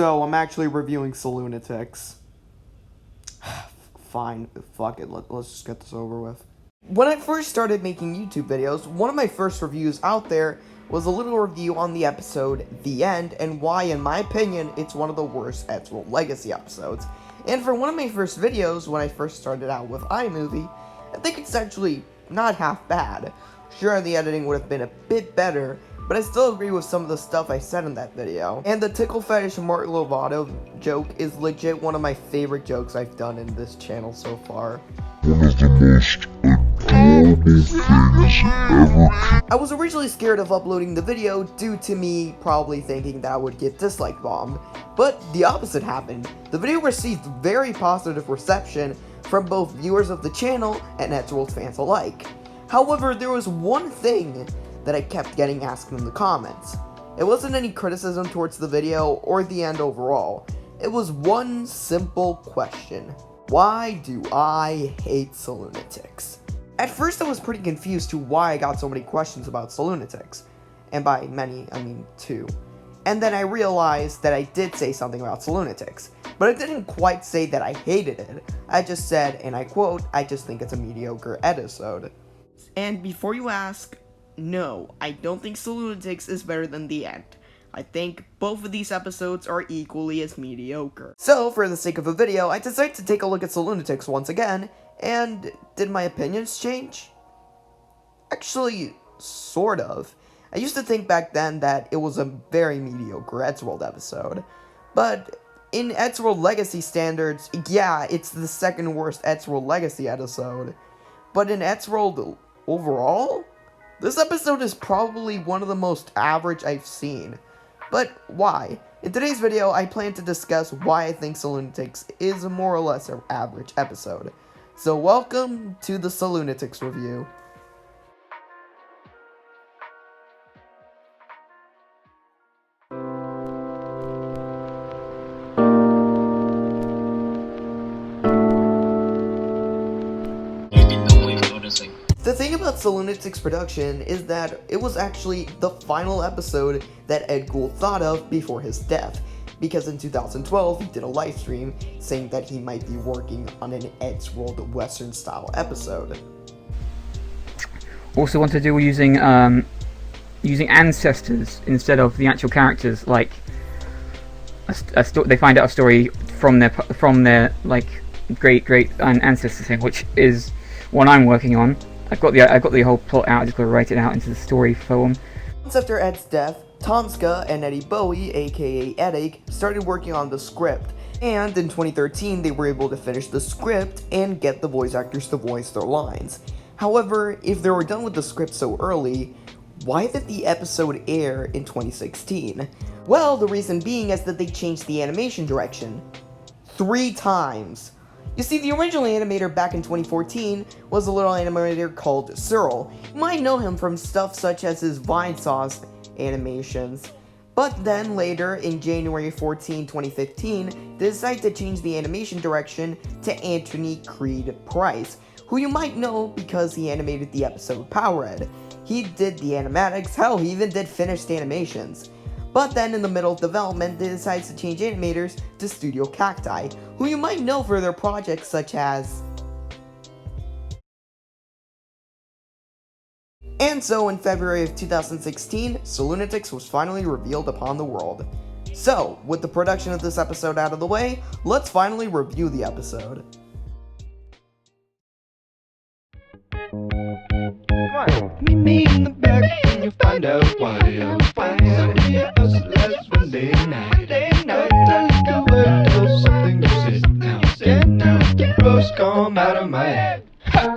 So, I'm actually reviewing Saloonatics. Fine, fuck it, let's just get this over with. When I first started making YouTube videos, one of my first reviews out there was a little review on the episode The End, and why, in my opinion, it's one of the worst Edgeworld Legacy episodes. And for one of my first videos, when I first started out with iMovie, I think it's actually not half bad. Sure, the editing would have been a bit better, but I still agree with some of the stuff I said in that video. And the tickle fetish Martin Lovato joke is legit one of my favorite jokes I've done in this channel so far. One of the most adorable things ever. I was originally scared of uploading the video due to me probably thinking that I would get dislike bombed, but the opposite happened. The video received very positive reception from both viewers of the channel and Edgeworld fans alike. However, there was one thing that I kept getting asked in the comments. It wasn't any criticism towards the video or the end overall. It was one simple question. Why do I hate Saloonatics? At first I was pretty confused to why I got so many questions about Saloonatics. And by many, I mean two. And then I realized that I did say something about Saloonatics. But I didn't quite say that I hated it. I just said, and I quote, I just think it's a mediocre episode. And before you ask, no, I don't think Saloonatics is better than The End. I think both of these episodes are equally as mediocre. So, for the sake of a video, I decided to take a look at Saloonatics once again, and did my opinions change? Actually, sort of. I used to think back then that it was a very mediocre Edgeworld episode, but in Edgeworld Legacy standards, yeah, it's the second worst Edgeworld Legacy episode, but in Edgeworld overall, this episode is probably one of the most average I've seen. But why? In today's video, I plan to discuss why I think Saloonatics is more or less an average episode. So welcome to the Saloonatics review. The thing about Saloonatics production is that it was actually the final episode that Ed Gould thought of before his death, because in 2012 he did a live stream saying that he might be working on an Edgeworld Western style episode. Also want to do using ancestors instead of the actual characters, like they find out a story from their like great ancestors thing, which is what I'm working on. I've got the whole plot out. I just got to write it out into the story form. Months after Ed's death, Tomska and Eddie Bowie, aka Eddie, started working on the script, and in 2013 they were able to finish the script and get the voice actors to voice their lines. However, if they were done with the script so early, why did the episode air in 2016? Well, the reason being is that they changed the animation direction 3 times. You see, the original animator back in 2014 was a little animator called Cyril. You might know him from stuff such as his Vine Sauce animations. But then later, in January 14, 2015, they decided to change the animation direction to Anthony Creed Price, who you might know because he animated the episode Powerhead. He did the animatics, hell, he even did finished animations. But then in the middle of development, they decided to change animators to Studio Cacti, who you might know for their projects such as... And so in February of 2016, Saloonatics was finally revealed upon the world. So, with the production of this episode out of the way, let's finally review the episode. Meet me in the back and you'll find out why I'm fine. Somebody else last Wednesday night. Let's go do something to sit now. The rose come out of my head.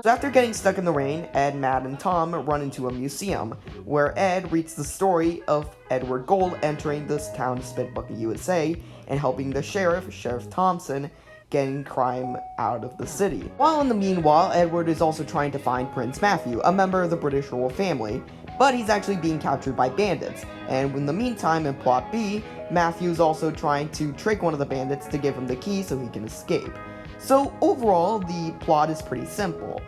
So after getting stuck in the rain, Ed, Matt, and Tom run into a museum, where Ed reads the story of Edward Gould entering this town to Spitbucket, USA, and helping the sheriff, Sheriff Thompson, getting crime out of the city. While in the meanwhile, Edward is also trying to find Prince Matthew, a member of the British royal family, but he's actually being captured by bandits, and in the meantime, in Plot B, Matthew is also trying to trick one of the bandits to give him the key so he can escape. So overall, the plot is pretty simple.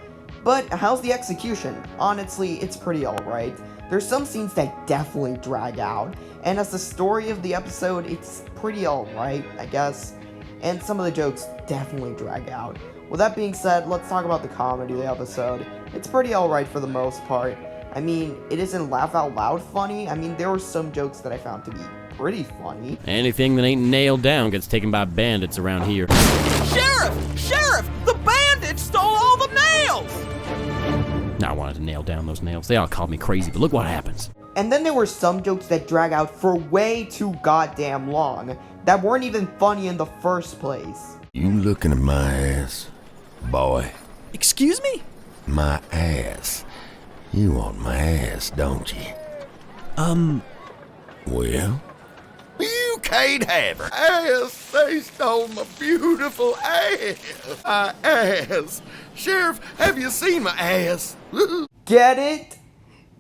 But how's the execution? Honestly, it's pretty alright. there's some scenes that definitely drag out, and as the story of the episode, it's pretty alright, I guess, and some of the jokes definitely drag out. With that being said, let's talk about the comedy of the episode. It's pretty alright for the most part. I mean, it isn't laugh out loud funny. I mean, there were some jokes that I found to be pretty funny. Anything that ain't nailed down gets taken by bandits around here. Sheriff! Sheriff! The bandits stole all the nails! I wanted to nail down those nails. They all called me crazy, but look what happens. And then there were some jokes that drag out for way too goddamn long, that weren't even funny in the first place. You looking at my ass, boy? Excuse me? My ass. You want my ass, don't you? Well? You can't have her ass. They stole my beautiful ass. My ass. Sheriff, have you seen my ass? Get it?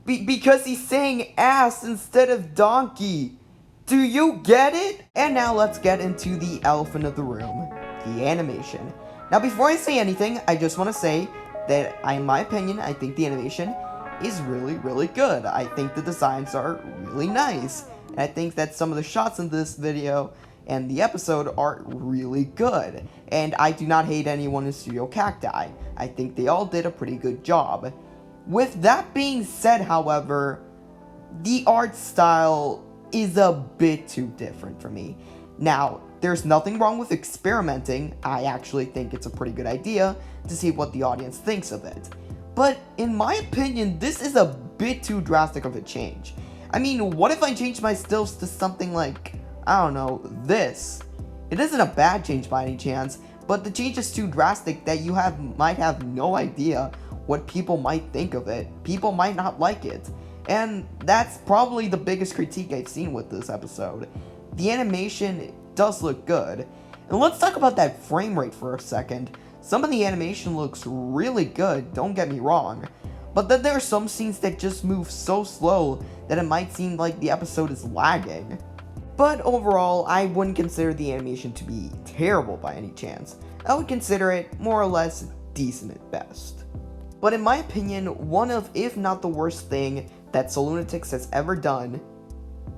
Because he's saying ass instead of donkey. Do you get it? And now let's get into the elephant of the room, the animation. Now before I say anything, I just want to say that in my opinion, I think the animation is really, really good. I think the designs are really nice. And I think that some of the shots in this video and the episode are really good. And I do not hate anyone in Studio Cacti. I think they all did a pretty good job. With that being said, however, the art style is a bit too different for me. Now, there's nothing wrong with experimenting. I actually think it's a pretty good idea to see what the audience thinks of it. But in my opinion, this is a bit too drastic of a change. I mean, what if I changed my stills to something like, I don't know, this? It isn't a bad change by any chance, but the change is too drastic that you might have no idea what people might think of it. People might not like it. And that's probably the biggest critique I've seen with this episode. The animation does look good. And let's talk about that frame rate for a second. Some of the animation looks really good, don't get me wrong. But then there are some scenes that just move so slow that it might seem like the episode is lagging. But overall, I wouldn't consider the animation to be terrible by any chance. I would consider it more or less decent at best. But in my opinion, one of, if not the worst thing that Saloonatics has ever done,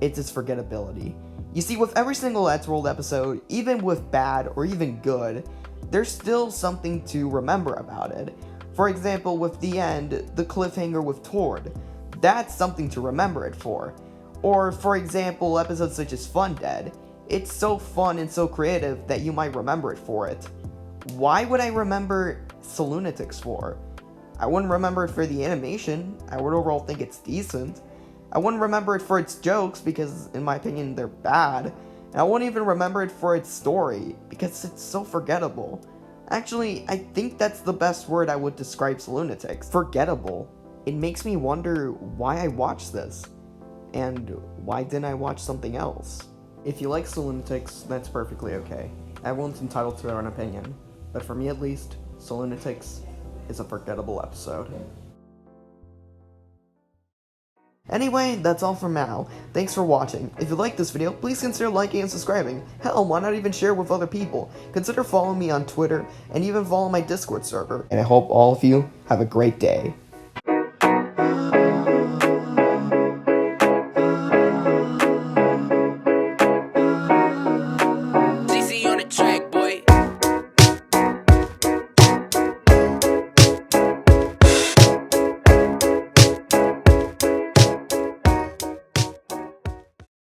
it's its forgettability. You see, with every single Let's Rolled episode, even with bad or even good, there's still something to remember about it. For example, with the end, the cliffhanger with Tord, that's something to remember it for. Or, for example, episodes such as Fun Dead, it's so fun and so creative that you might remember it for it. Why would I remember Saloonatics for? I wouldn't remember it for the animation. I would overall think it's decent. I wouldn't remember it for its jokes because, in my opinion, they're bad. And I wouldn't even remember it for its story because it's so forgettable. Actually, I think that's the best word I would describe Saloonatics. Forgettable. It makes me wonder why I watched this. And why didn't I watch something else? If you like Saloonatics, that's perfectly okay. Everyone's entitled to their own opinion. But for me at least, Saloonatics is a forgettable episode. Anyway, that's all for now. Thanks for watching. If you liked this video, please consider liking and subscribing. Hell, why not even share it with other people? Consider following me on Twitter, and even follow my Discord server. And I hope all of you have a great day.